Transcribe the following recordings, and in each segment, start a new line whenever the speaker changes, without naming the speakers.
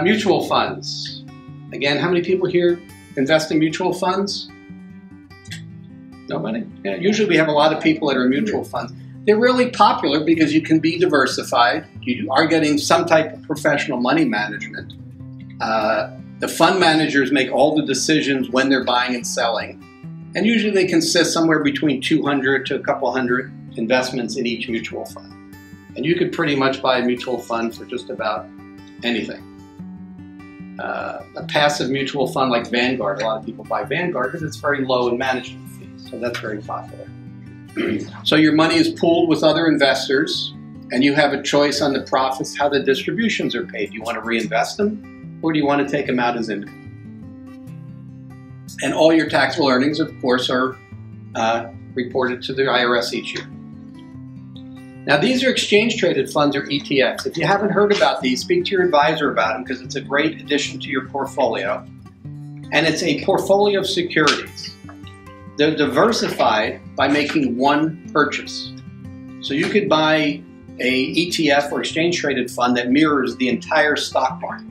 Mutual funds. Again, how many people here invest in mutual funds? Nobody? Yeah, usually we have a lot of people that are in mutual funds. They're really popular because you can be diversified. You are getting some type of professional money management. The fund managers make all the decisions when they're buying and selling. And usually they consist somewhere between 200 to a couple hundred investments in each mutual fund. And you could pretty much buy a mutual fund for just about anything. A passive mutual fund like Vanguard, a lot of people buy Vanguard because it's very low in management fees. So that's very popular. So your money is pooled with other investors, and you have a choice on the profits, how the distributions are paid. Do you want to reinvest them, or do you want to take them out as income? And all your taxable earnings, of course, are reported to the IRS each year. Now, these are exchange-traded funds, or ETFs. If you haven't heard about these, speak to your advisor about them because it's a great addition to your portfolio. And it's a portfolio of securities. They're diversified by making one purchase. So you could buy a ETF or exchange-traded fund that mirrors the entire stock market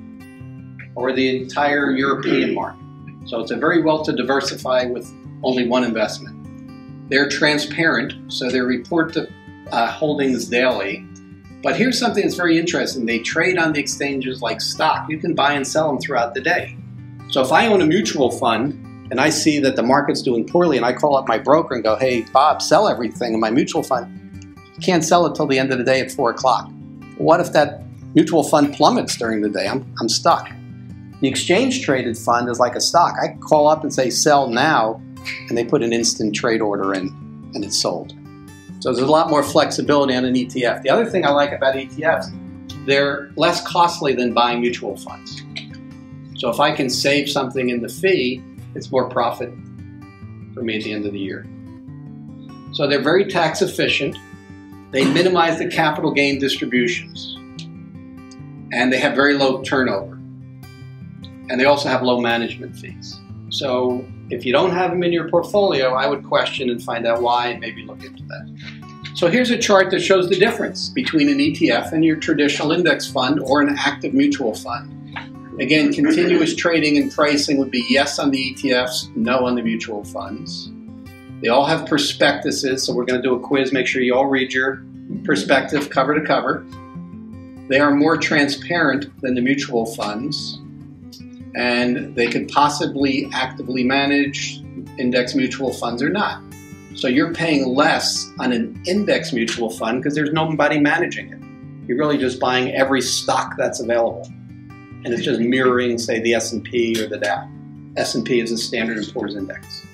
or the entire European market. So it's a very well to diversify with only one investment. They're transparent, so they report the holdings daily. But here's something that's very interesting. They trade on the exchanges like stock. You can buy and sell them throughout the day. So if I own a mutual fund and I see that the market's doing poorly and I call up my broker and go, hey, Bob, sell everything in my mutual fund. You can't sell it till the end of the day at 4 o'clock. What if that mutual fund plummets during the day? I'm stuck. The exchange-traded fund is like a stock. I call up and say, sell now, and they put an instant trade order in, and it's sold. So there's a lot more flexibility on an ETF. The other thing I like about ETFs, they're less costly than buying mutual funds. So if I can save something in the fee, it's more profit for me at the end of the year. So they're very tax efficient. They minimize the capital gain distributions. And they have very low turnover. And they also have low management fees. So if you don't have them in your portfolio, I would question and find out why and maybe look into that. So here's a chart that shows the difference between an ETF and your traditional index fund or an active mutual fund. Again, continuous trading and pricing would be yes on the ETFs, no on the mutual funds. They all have prospectuses, so we're going to do a quiz. Make sure you all read your prospectus cover to cover. They are more transparent than the mutual funds, and they could possibly actively manage index mutual funds or not. So you're paying less on an index mutual fund because there's nobody managing it. You're really just buying every stock that's available. And it's just mirroring, say, the S&P or the Dow. S&P is the Standard & Poor's Index.